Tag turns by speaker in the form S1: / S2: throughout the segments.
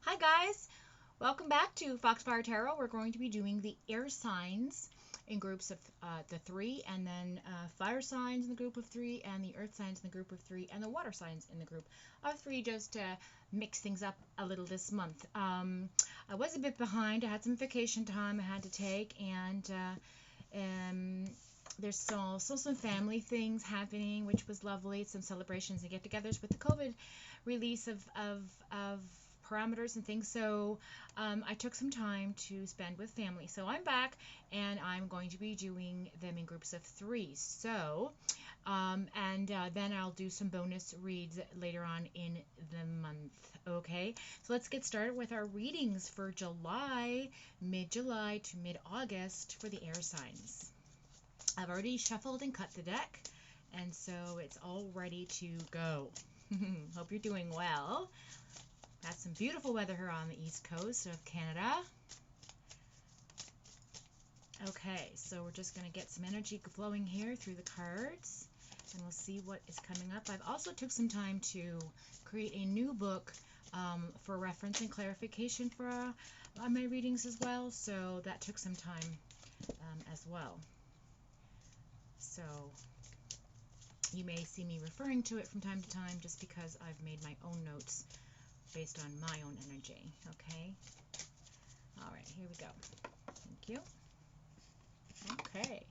S1: Hi guys, welcome back to Foxfire Tarot. We're going to be doing the air signs in groups of the three, and then fire signs in the group of three, and the earth signs in the group of three, and the water signs in the group of three, just to mix things up a little this month. I was a bit behind. I had some vacation time I had to take, and there's also some family things happening, which was lovely. Some celebrations and get-togethers with the COVID release of parameters and things. So I took some time to spend with family. So I'm back, and I'm going to be doing them in groups of three. So then I'll do some bonus reads later on in the month. Okay, so let's get started with our readings for July, mid-July to mid-August for the air signs. I've already shuffled and cut the deck, and so it's all ready to go. Hope you're doing well. Got some beautiful weather here on the east coast of Canada. Okay, so we're just going to get some energy flowing here through the cards, and we'll see what is coming up. I've also took some time to create a new book for reference and clarification for my readings as well, so that took some time as well. So you may see me referring to it from time to time just because I've made my own notes based on my own energy. Okay? All right, here we go. Thank you. Okay.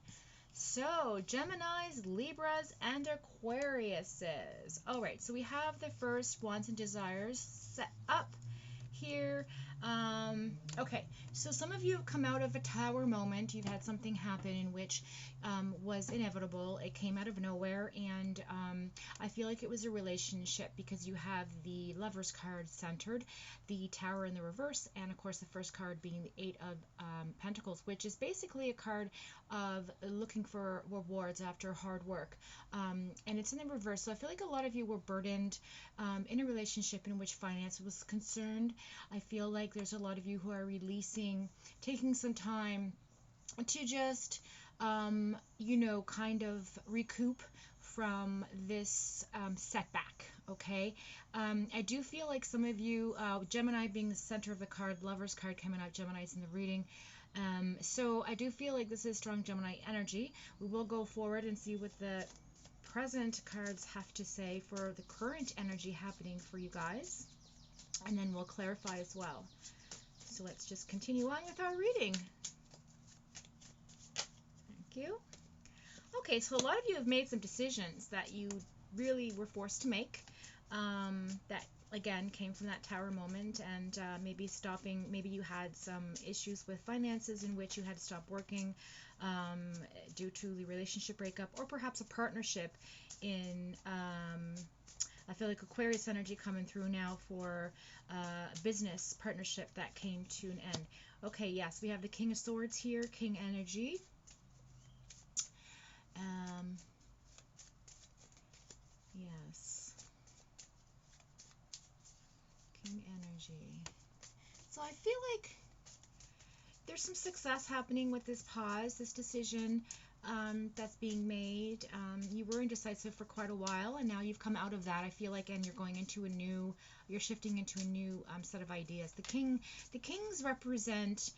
S1: So, Geminis, Libras, and Aquariuses. All right, so we have the first wants and desires set up here. Okay, so some of you have come out of a tower moment. You've had something happen in which was inevitable. It came out of nowhere, and I feel like it was a relationship because you have the Lover's card centered, the Tower in the reverse, and of course the first card being the Eight of Pentacles, which is basically a card of looking for rewards after hard work. And it's in the reverse, so I feel like a lot of you were burdened in a relationship in which finance was concerned. I feel like there's a lot of you who are releasing, taking some time to just, kind of recoup from this setback, okay? I do feel like some of you, Gemini being the center of the card, Lover's card coming out, Gemini's in the reading. So I do feel like this is strong Gemini energy. We will go forward and see what the present cards have to say for the current energy happening for you guys, and then we'll clarify as well. So let's just continue on with our reading. Thank you. Okay, so a lot of you have made some decisions that you really were forced to make, that again came from that tower moment, and maybe you had some issues with finances in which you had to stop working due to the relationship breakup, or perhaps a partnership in I feel like Aquarius energy coming through now for a business partnership that came to an end. Okay, yes, we have the King of Swords here, King energy. Yes. King energy. So I feel like there's some success happening with this pause, this decision that's being made. You were indecisive for quite a while, and now you've come out of that, I feel like, and you're going into you're shifting into a new set of ideas. The kings represent,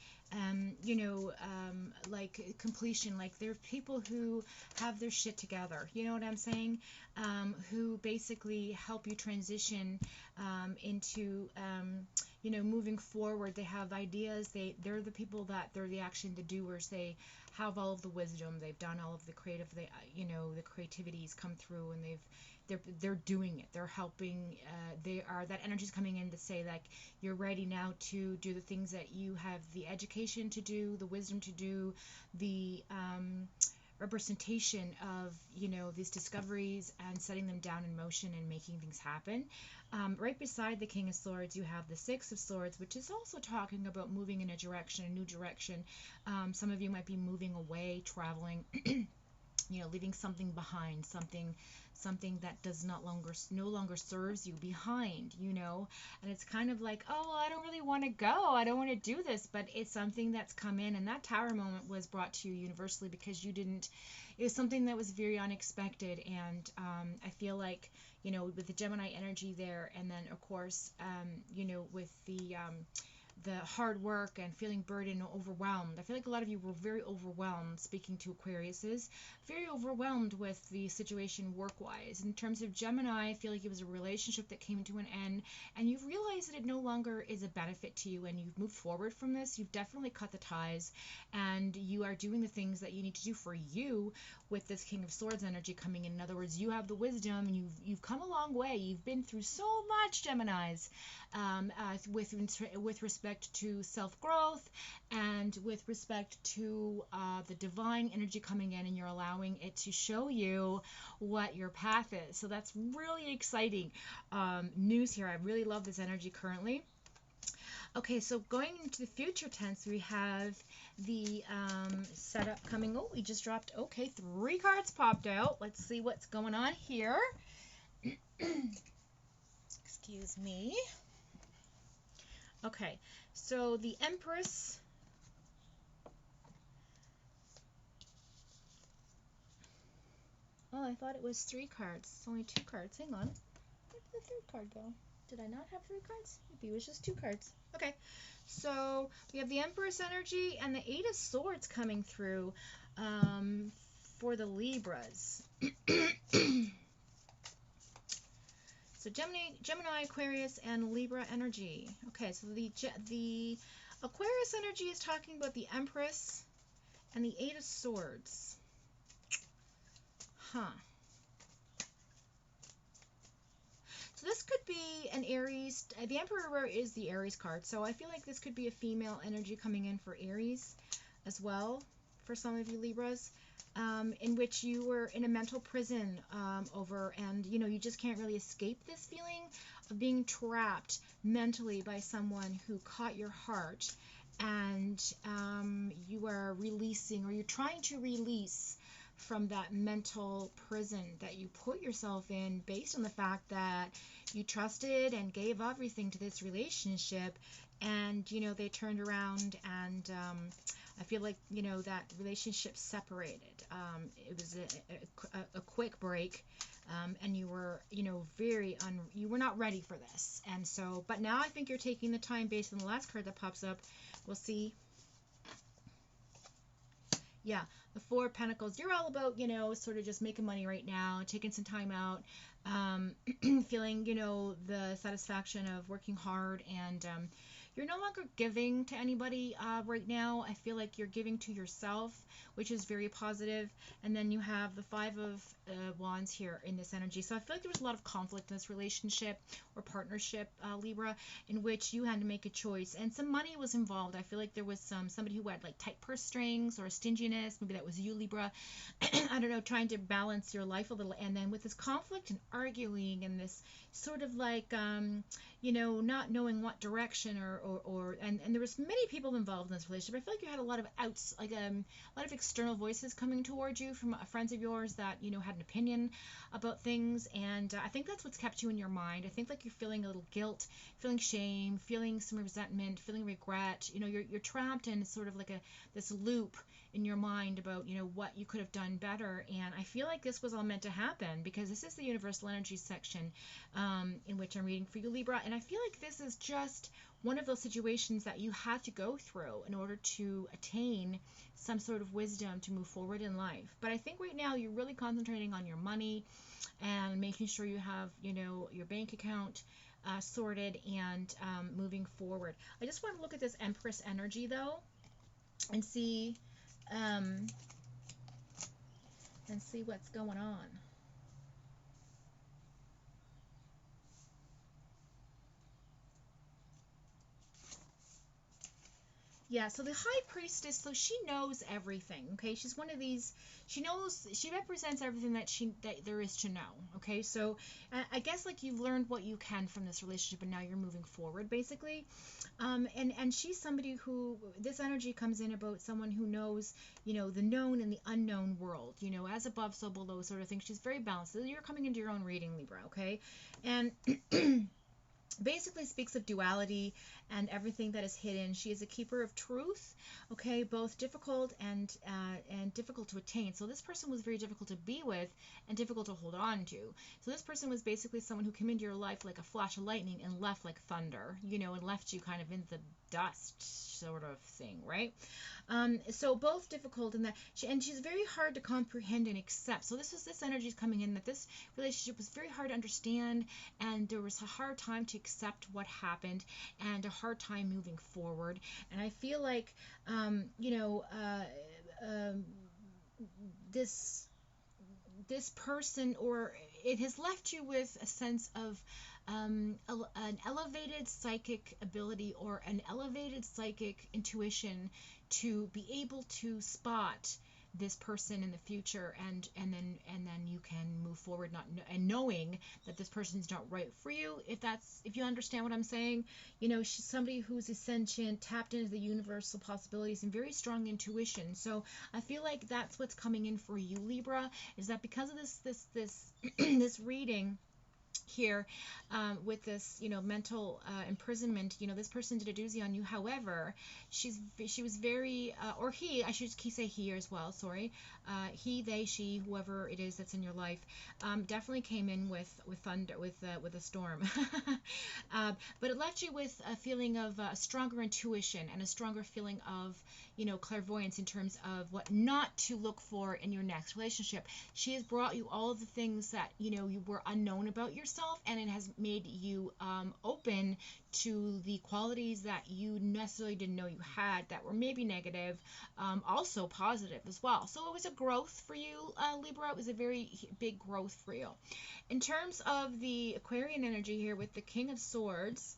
S1: like completion, like they're people who have their shit together, you know what I'm saying, who basically help you transition into, moving forward. They have ideas, they're the people they're the action, the doers. They have all of the wisdom, they've done all of the the creativity's come through, and they're doing it, they're helping, that energy's coming in to say, like, you're ready now to do the things that you have the education to do, the wisdom to do, the representation of these discoveries, and setting them down in motion and making things happen. Right beside the King of Swords, you have the Six of Swords, which is also talking about moving in a new direction. Some of you might be moving away, traveling. you know, leaving something behind, something that no longer serves you behind, you know. And it's kind of like, oh well, I don't really want to go, I don't want to do this, but it's something that's come in, and that Tower moment was brought to you universally because you didn't, it was something that was very unexpected. And I feel like, you know, with the Gemini energy there, and then of course, you know, with the hard work and feeling burdened and overwhelmed. I feel like a lot of you were very overwhelmed, speaking to Aquariuses, very overwhelmed with the situation work-wise. In terms of Gemini, I feel like it was a relationship that came to an end, and you've realized that it no longer is a benefit to you, and you've moved forward from this. You've definitely cut the ties, and you are doing the things that you need to do for you with this King of Swords energy coming in. In other words, you have the wisdom, and you've come a long way. You've been through so much, Geminis, with respect to self-growth and with respect to the divine energy coming in, and you're allowing it to show you what your path is. So that's really exciting news here. I really love this energy currently. Okay, so going into the future tense, we have the setup coming. Oh, we just dropped, okay, 3 cards popped out. Let's see what's going on here. Excuse me. Okay, so the Empress. Oh, I thought it was 3 cards. It's only 2 cards. Hang on. Where did the 3rd card go? Did I not have 3 cards? Maybe it was just 2 cards. Okay, so we have the Empress energy and the 8 of Swords coming through for the Libras. So Gemini, Aquarius, and Libra energy. Okay, so the Aquarius energy is talking about the Empress and the 8 of Swords. Huh. So this could be an Aries. The Emperor is the Aries card, so I feel like this could be a female energy coming in for Aries as well, for some of you Libras, in which you were in a mental prison and you know, you just can't really escape this feeling of being trapped mentally by someone who caught your heart, and you are releasing, or you're trying to release from that mental prison that you put yourself in, based on the fact that you trusted and gave everything to this relationship, and you know, they turned around, and I feel like, you know, that relationship separated. It was a quick break, and you were, you know, you were not ready for this. And so, but now I think you're taking the time, based on the last card that pops up. We'll see. Yeah, the 4 of Pentacles. You're all about, you know, sort of just making money right now, taking some time out, feeling, you know, the satisfaction of working hard, and you're no longer giving to anybody right now. I feel like you're giving to yourself, which is very positive. And then you have the 5 of Wands here in this energy. So I feel like there was a lot of conflict in this relationship or partnership, Libra, in which you had to make a choice, and some money was involved. I feel like there was somebody who had like tight purse strings or stinginess. Maybe that was you, Libra. I don't know, trying to balance your life a little. And then with this conflict and arguing, and this sort of like you know, not knowing what direction, and there was many people involved in this relationship. I feel like you had a lot of a lot of external voices coming towards you from friends of yours that, you know, had an opinion about things, and I think that's what's kept you in your mind. I think like you're feeling a little guilt, feeling shame, feeling some resentment, feeling regret. You know, you're trapped in sort of like this loop in your mind about, you know, what you could have done better. And I feel like this was all meant to happen, because this is the universal energy section in which I'm reading for you, Libra, and I feel like this is just one of those situations that you had to go through in order to attain some sort of wisdom to move forward in life. But I think right now you're really concentrating on your money and making sure you have, you know, your bank account sorted, and moving forward. I just want to look at this Empress energy though, and see what's going on. Yeah, so the High Priestess, so she knows everything, okay? She's one of these, she represents everything that there is to know, okay? So I guess like you've learned what you can from this relationship and now you're moving forward, basically. And she's somebody who, this energy comes in about someone who knows, the known and the unknown world, as above, so below sort of thing. She's very balanced. So you're coming into your own reading, Libra, okay? And basically speaks of duality and everything that is hidden. She is a keeper of truth, okay, both difficult and difficult to attain. So this person was very difficult to be with and difficult to hold on to. So this person was basically someone who came into your life like a flash of lightning and left like thunder, and left you kind of in the dust sort of thing, right? So both difficult in that, she's very hard to comprehend and accept. So this energy is coming in that this relationship was very hard to understand, and there was a hard time to accept what happened, and a hard time moving forward. And I feel like, this person, or it has left you with a sense of an elevated psychic ability or an elevated psychic intuition to be able to spot this person in the future, and then you can move forward, not and knowing that this person's not right for you, if you understand what I'm saying. She's somebody who's sentient, tapped into the universal possibilities, and very strong intuition. So I feel like that's what's coming in for you, Libra, is that because of this this reading here, with this mental imprisonment, this person did a doozy on you. However, she was very, or he, I should say he as well, sorry, he, they, she, whoever it is that's in your life, definitely came in with thunder, with a storm. But it left you with a feeling of a stronger intuition and a stronger feeling of clairvoyance in terms of what not to look for in your next relationship. She has brought you all of the things that you were unknown about yourself, and it has made you open to the qualities that you necessarily didn't know you had, that were maybe negative, also positive as well. So it was a growth for you, Libra. It was a very big growth for you. In terms of the Aquarian energy here with the King of Swords,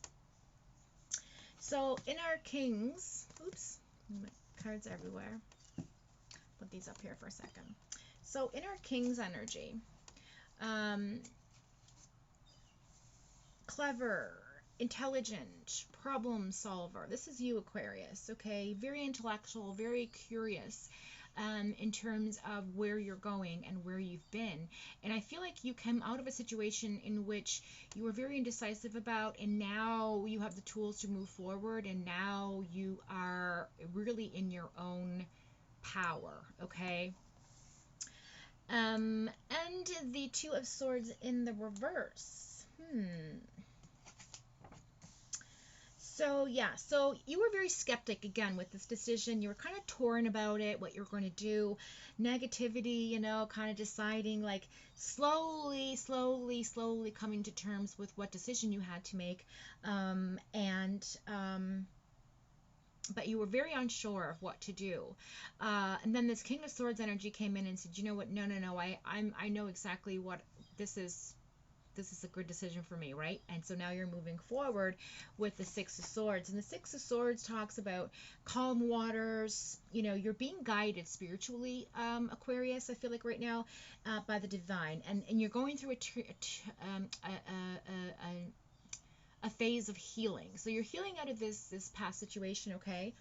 S1: so in our Kings, oops, my cards everywhere. Put these up here for a second. So in our King's energy, clever, intelligent, problem solver. This is you, Aquarius, okay? Very intellectual, very curious, in terms of where you're going and where you've been. And I feel like you came out of a situation in which you were very indecisive about, and now you have the tools to move forward, and now you are really in your own power, okay? And the Two of Swords in the reverse. So yeah, so you were very skeptic again with this decision. You were kind of torn about it, what you're going to do. Negativity, kind of deciding, like slowly coming to terms with what decision you had to make. But you were very unsure of what to do. And then this King of Swords energy came in and said, you know what, no, I know exactly what this is a good decision for me, right? And so now you're moving forward with the Six of Swords. And the Six of Swords talks about calm waters. You're being guided spiritually, Aquarius, I feel like right now, by the divine. And you're going through a phase of healing. So you're healing out of this past situation, okay?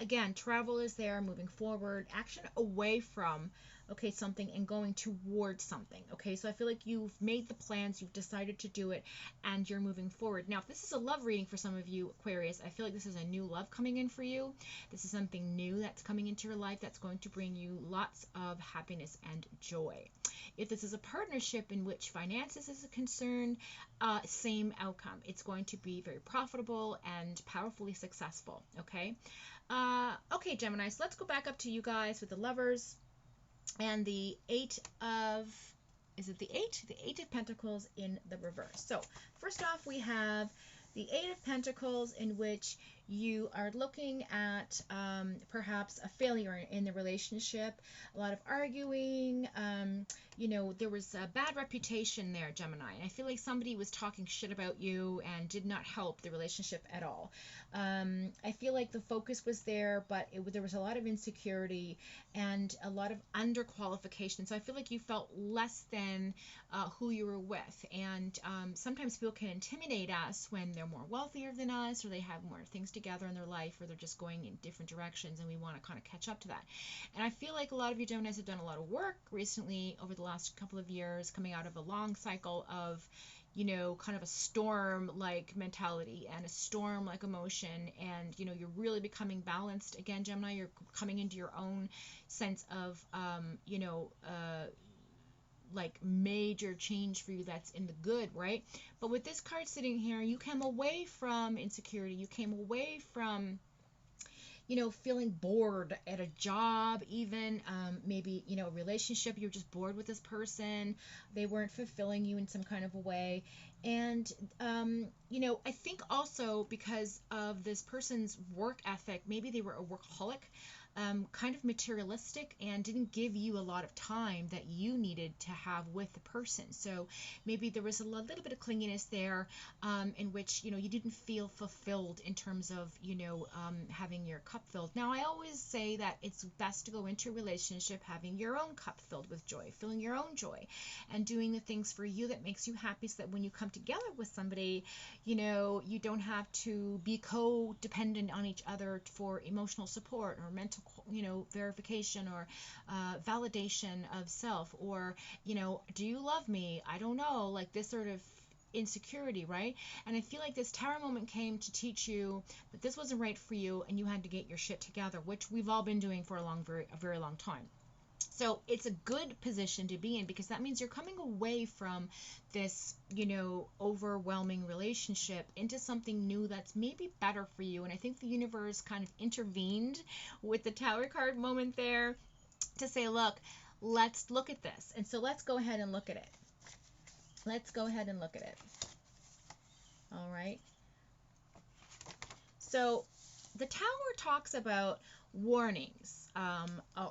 S1: Again, travel is there, moving forward, action away from, okay, something and going towards something, okay? So I feel like you've made the plans, you've decided to do it, and you're moving forward. Now, if this is a love reading for some of you, Aquarius, I feel like this is a new love coming in for you. This is something new that's coming into your life that's going to bring you lots of happiness and joy. If this is a partnership in which finances is concerned, same outcome. It's going to be very profitable and powerfully successful, okay? Okay, Gemini, so let's go back up to you guys with the Lovers and the Eight of, is it the Eight? The Eight of Pentacles in the reverse. So first off, we have the Eight of Pentacles, in which You are looking at perhaps a failure in the relationship, a lot of arguing. There was a bad reputation there, Gemini. And I feel like somebody was talking shit about you and did not help the relationship at all. I feel like the focus was there, but there was a lot of insecurity and a lot of underqualification. So I feel like you felt less than who you were with. And sometimes people can intimidate us when they're more wealthier than us, or they have more things together in their life, or they're just going in different directions, and we want to kind of catch up to that. And I feel like a lot of you Geminis have done a lot of work recently over the last couple of years, coming out of a long cycle of kind of a storm like mentality and a storm like emotion. And, you're really becoming balanced again, Gemini. You're coming into your own sense of, like major change for you that's in the good, right? But with this card sitting here, you came away from insecurity. You came away from feeling bored at a job, even maybe, a relationship. You're just bored with this person. They weren't fulfilling you in some kind of a way. And, I think also because of this person's work ethic, maybe they were a workaholic, kind of materialistic, and didn't give you a lot of time that you needed to have with the person. So maybe there was a little bit of clinginess there, in which you didn't feel fulfilled in terms of having your cup filled. Now I always say that it's best to go into a relationship having your own cup filled with joy, filling your own joy, and doing the things for you that makes you happy, so that when you come together with somebody, you don't have to be codependent on each other for emotional support or mental verification or validation of self, or do you love me, I don't know, like this sort of insecurity, right? And I feel like this tower moment came to teach you that this wasn't right for you, and you had to get your shit together, which we've all been doing for a very long time. So it's a good position to be in, because that means you're coming away from this, overwhelming relationship into something new that's maybe better for you. And I think the universe kind of intervened with the Tower card moment there to say, look, let's look at this. And so let's go ahead and look at it. Let's go ahead and look at it. All right. So the Tower talks about warnings,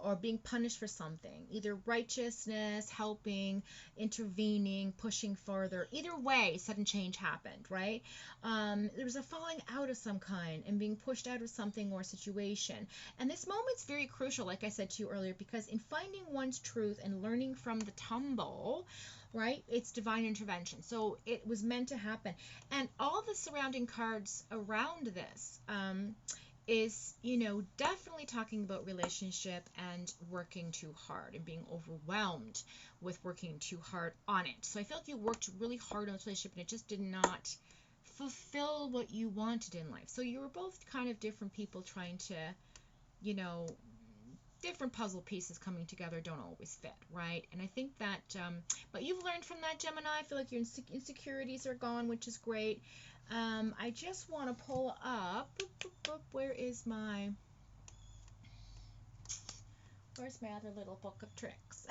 S1: or being punished for something, either righteousness, helping, intervening, pushing further. Either way, sudden change happened, right? There was a falling out of some kind and being pushed out of something or situation. And this moment's very crucial, like I said to you earlier, because in finding one's truth and learning from the tumble, right, it's divine intervention. So it was meant to happen. And all the surrounding cards around this, is, definitely talking about relationship and working too hard and being overwhelmed with working too hard on it. So I feel like you worked really hard on this relationship, and it just did not fulfill what you wanted in life. So you were both kind of different people trying to, different puzzle pieces coming together don't always fit, right? And I think that, but you've learned from that, Gemini. I feel like your insecurities are gone, which is great. I just want to pull up, where's my other little book of tricks?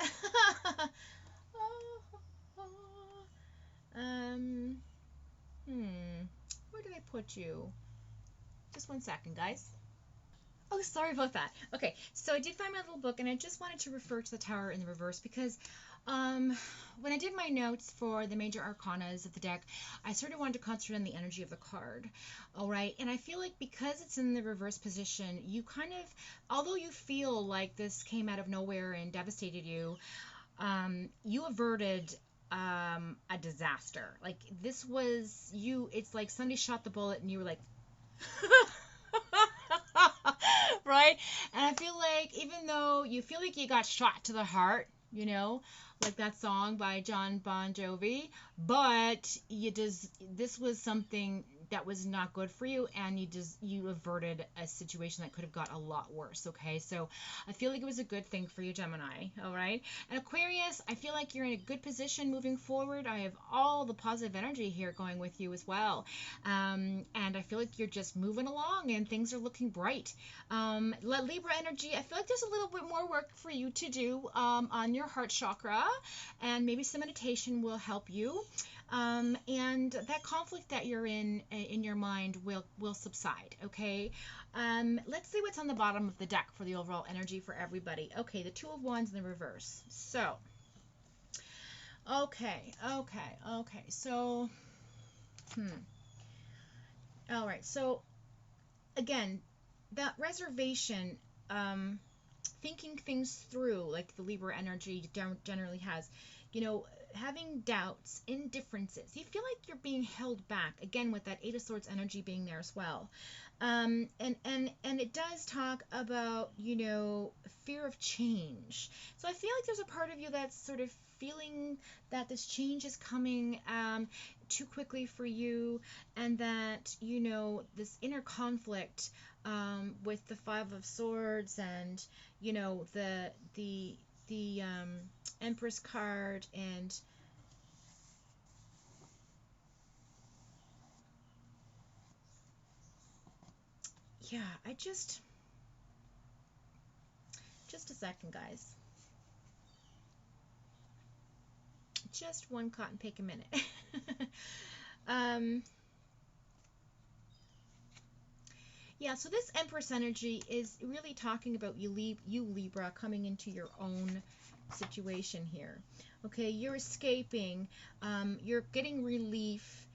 S1: Where did I put you? Just one second, guys. Oh, sorry about that. Okay, so I did find my little book, and I just wanted to refer to the Tower in the reverse, because when I did my notes for the major arcanas of the deck, I sort of wanted to concentrate on the energy of the card. All right, and I feel like because it's in the reverse position, you kind of, although you feel like this came out of nowhere and devastated you, you averted a disaster. Like this was you. It's like somebody shot the bullet, and you were like. Right? And I feel like even though you feel like you got shot to the heart, like that song by John Bon Jovi, but this was something that was not good for you, and you averted a situation that could have got a lot worse. Okay, so I feel like it was a good thing for you, Gemini. All right, and Aquarius, I feel like you're in a good position moving forward. I have all the positive energy here going with you as well, and I feel like you're just moving along and things are looking bright. Libra energy, I feel like there's a little bit more work for you to do on your heart chakra, and maybe some meditation will help you. And that conflict that you're in in your mind will subside. Okay, let's see what's on the bottom of the deck for the overall energy for everybody. Okay, the Two of Wands in the reverse. So okay, so all right, so again, that reservation, thinking things through, like the Libra energy generally has, you know, having doubts, indifferences. You feel like you're being held back, again, with that Eight of Swords energy being there as well. And it does talk about, you know, fear of change. So I feel like there's a part of you that's sort of feeling that this change is coming too quickly for you, and that, you know, this inner conflict with the Five of Swords and, you know, the Empress card, and yeah, just a second, guys. Just one cotton pick a minute. um, yeah, so this Empress energy is really talking about you Libra, coming into your own situation here. Okay, you're escaping, you're getting relief,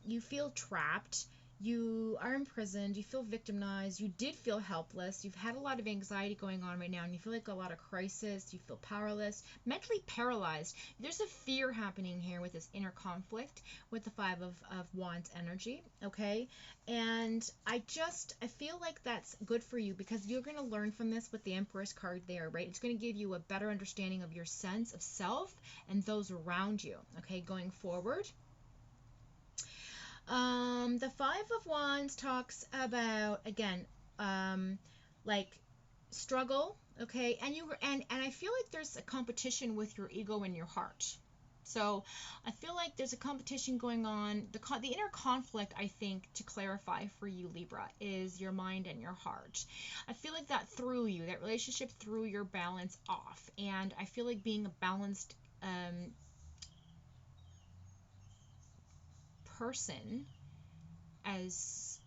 S1: you feel trapped, you are imprisoned, you feel victimized, you did feel helpless, you've had a lot of anxiety going on right now, and you feel like a lot of crisis, you feel powerless, mentally paralyzed. There's a fear happening here with this inner conflict with the Five of Wands energy, okay? And I feel like that's good for you, because you're going to learn from this with the Empress card there, right? It's going to give you a better understanding of your sense of self and those around you, okay, going forward. The Five of Wands talks about, again, like struggle, okay, and I feel like there's a competition with your ego and your heart. So I feel like there's a competition going on. The inner conflict, I think, to clarify for you, Libra, is your mind and your heart. I feel like that relationship threw your balance off. And I feel like being a balanced person, as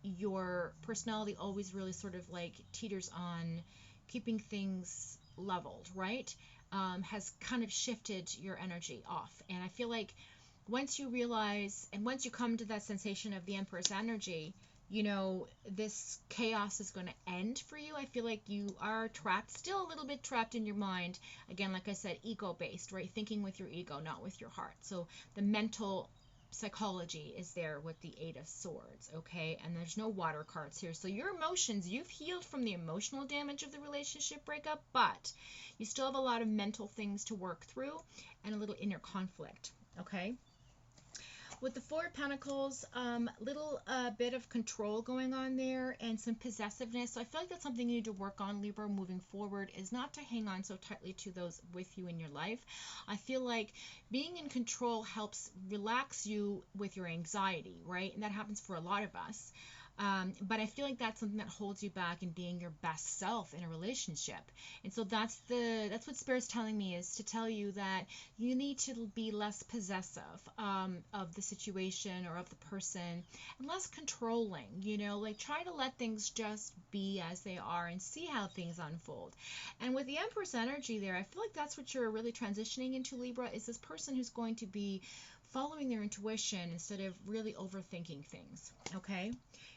S1: your personality always really sort of like teeters on keeping things leveled, right? Has kind of shifted your energy off. And I feel like once you realize, and once you come to that sensation of the Empress energy, you know, this chaos is going to end for you. I feel like you are trapped, still a little bit trapped in your mind. Again, like I said, ego-based, right? Thinking with your ego, not with your heart. So the mental psychology is there with the Eight of Swords, okay? And there's no water cards here. So your emotions, you've healed from the emotional damage of the relationship breakup, but you still have a lot of mental things to work through and a little inner conflict, okay? With the Four of Pentacles, little bit of control going on there and some possessiveness. So I feel like that's something you need to work on, Libra, moving forward, is not to hang on so tightly to those with you in your life. I feel like being in control helps relax you with your anxiety, right? And that happens for a lot of us. But I feel like that's something that holds you back in being your best self in a relationship. And so that's what Spirit's telling me, is to tell you that you need to be less possessive of the situation or of the person, and less controlling, you know, like try to let things just be as they are and see how things unfold. And with the Empress energy there, I feel like that's what you're really transitioning into, Libra, is this person who's going to be following their intuition instead of really overthinking things, okay?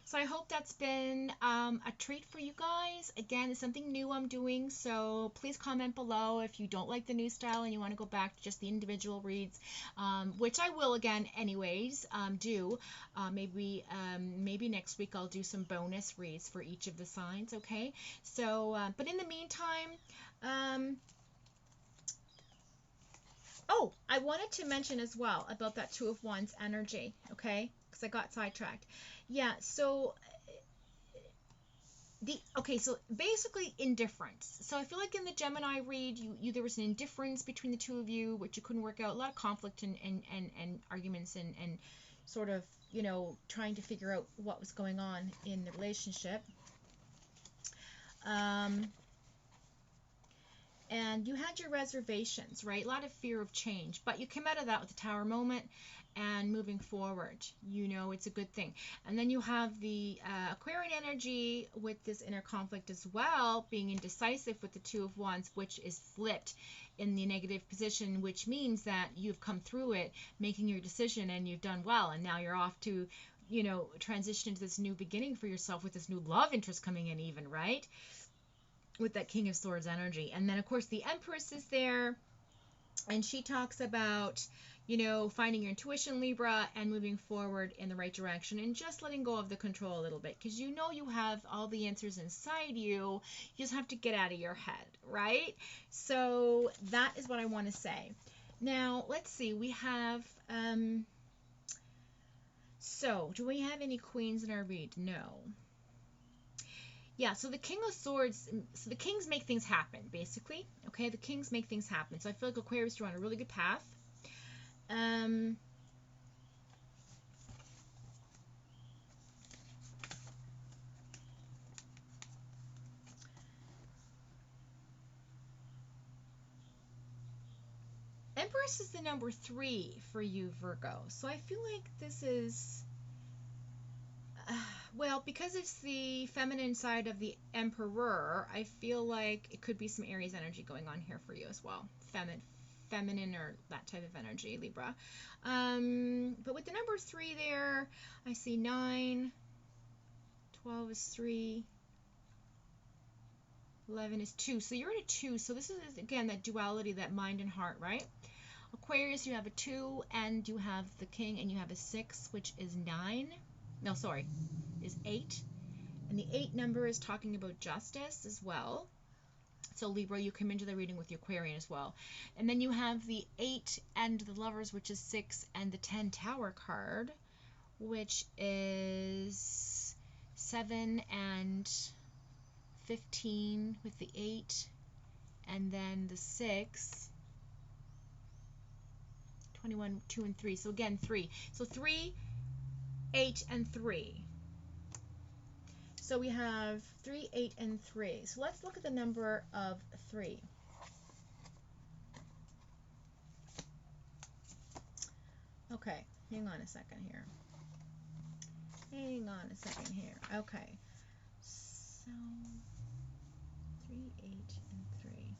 S1: So I hope that's been a treat for you guys. Again, it's something new I'm doing, so please comment below if you don't like the new style and you want to go back to just the individual reads, which I will again anyways do. Maybe next week I'll do some bonus reads for each of the signs, okay? So, but in the meantime, oh, I wanted to mention as well about that Two of Wands energy, okay? Because I got sidetracked. Yeah, so so basically indifference. So I feel like in the Gemini read, there was an indifference between the two of you, which you couldn't work out. A lot of conflict and arguments and sort of, you know, trying to figure out what was going on in the relationship. and you had your reservations, right? A lot of fear of change, but you came out of that with the Tower moment and moving forward. You know, it's a good thing. And then you have the Aquarian energy with this inner conflict as well, being indecisive with the Two of Wands, which is flipped in the negative position, which means that you've come through it, making your decision, and you've done well, and now you're off to, you know, transition into this new beginning for yourself with this new love interest coming in even, right? With that King of Swords energy. And then, of course, the Empress is there, and she talks about, you know, finding your intuition, Libra, and moving forward in the right direction and just letting go of the control a little bit, because you know you have all the answers inside you. You just have to get out of your head, right? So that is what I want to say. Now, let's see. We have, so do we have any queens in our read? No. Yeah, so the King of Swords, so the kings make things happen, basically. Okay, the kings make things happen. So I feel like Aquarius, you're on a really good path. Empress is the number 3 for you, Virgo. So I feel like this is, well, because it's the feminine side of the Emperor, I feel like it could be some Aries energy going on here for you as well. Feminine or that type of energy, Libra. But with the number 3 there, I see 9, 12 is 3, 11 is 2. So you're at a 2. So this is, again, that duality, that mind and heart, right? Aquarius, you have a 2, and you have the King, and you have a 6, which is 9. No, sorry, is 8. And the 8 number is talking about justice as well. So Libra, you come into the reading with the Aquarian as well. And then you have the 8 and the Lovers, which is 6, and the 10 Tower card, which is 7 and 15 with the 8, and then the 6, 21, 2, and 3. So again, 3. So 3, 8, and 3. So we have 3, 8, and 3. So let's look at the number of 3. Okay, hang on a second here. Hang on a second here. Okay. So 3, 8, and 3.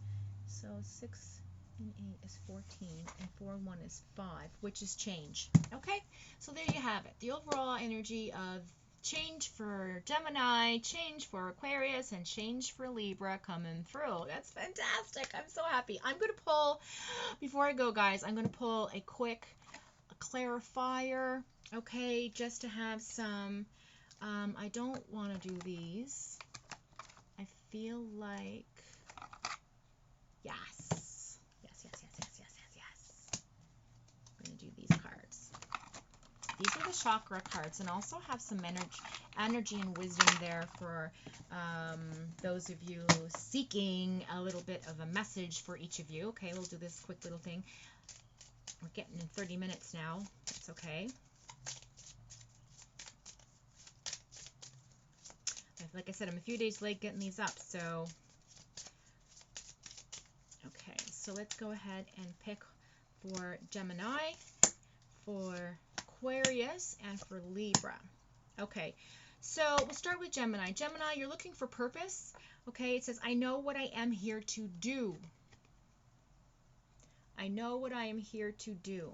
S1: So 6 and 8 is 14, and 4 and 1 is 5, which is change. Okay, so there you have it. The overall energy of change for Gemini, change for Aquarius, and change for Libra coming through. That's fantastic. I'm so happy. I'm going to pull, before I go, guys, I'm going to pull a quick clarifier, okay, just to have some, I don't want to do these. I feel like, yes. I'm going to do these cards. These are the chakra cards, and also have some energy and wisdom there for those of you seeking a little bit of a message for each of you. Okay, we'll do this quick little thing. We're getting in 30 minutes now. That's okay. Like I said, I'm a few days late getting these up, so okay, so let's go ahead and pick for Gemini, for Aquarius, and for Libra. Okay, so we'll start with Gemini. Gemini, you're looking for purpose. Okay, it says, I know what I am here to do. I know what I am here to do.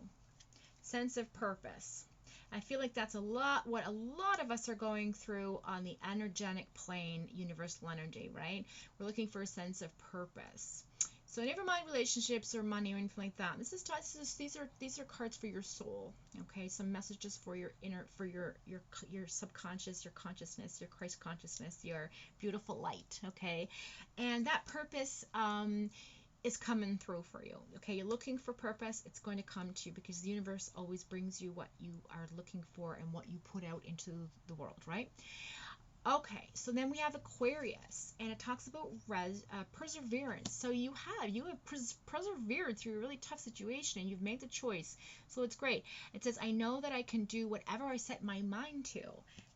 S1: Sense of purpose. I feel like that's what a lot of us are going through on the energetic plane, universal energy, right? We're looking for a sense of purpose. So never mind relationships or money or anything like that. These are cards for your soul. Okay, some messages for your inner, for your subconscious, your consciousness, your Christ consciousness, your beautiful light. Okay, and that purpose is coming through for you. Okay, you're looking for purpose. It's going to come to you because the universe always brings you what you are looking for and what you put out into the world, right? Okay, so then we have Aquarius, and it talks about perseverance. So you have persevered through a really tough situation, and you've made the choice. So it's great. It says, I know that I can do whatever I set my mind to.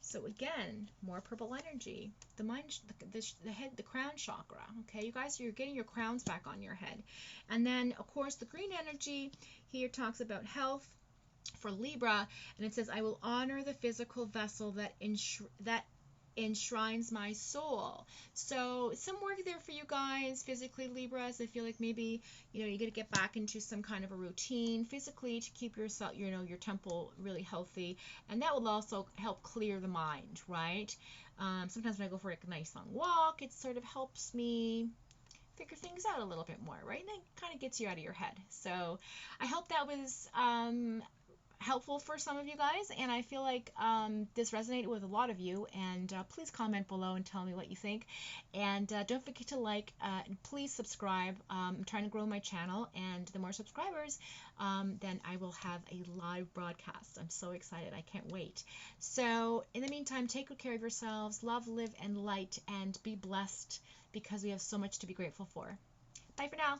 S1: So again, more purple energy. The mind, the head, the crown chakra. Okay, you guys, you're getting your crowns back on your head. And then, of course, the green energy here talks about health for Libra, and it says, I will honor the physical vessel that enshrines my soul. So some work there for you guys physically, Libras. I feel like maybe you got to get back into some kind of a routine physically to keep yourself, your temple really healthy, and that will also help clear the mind, right? Sometimes when I go for a nice long walk, it sort of helps me figure things out a little bit more, right? And it kind of gets you out of your head. So I hope that was helpful for some of you guys, and I feel like this resonated with a lot of you, and please comment below and tell me what you think, and don't forget to like and please subscribe. I'm trying to grow my channel, and the more subscribers, then I will have a live broadcast. I'm so excited. I can't wait. So in the meantime, take good care of yourselves, love, live, and light, and be blessed, because we have so much to be grateful for. Bye for now.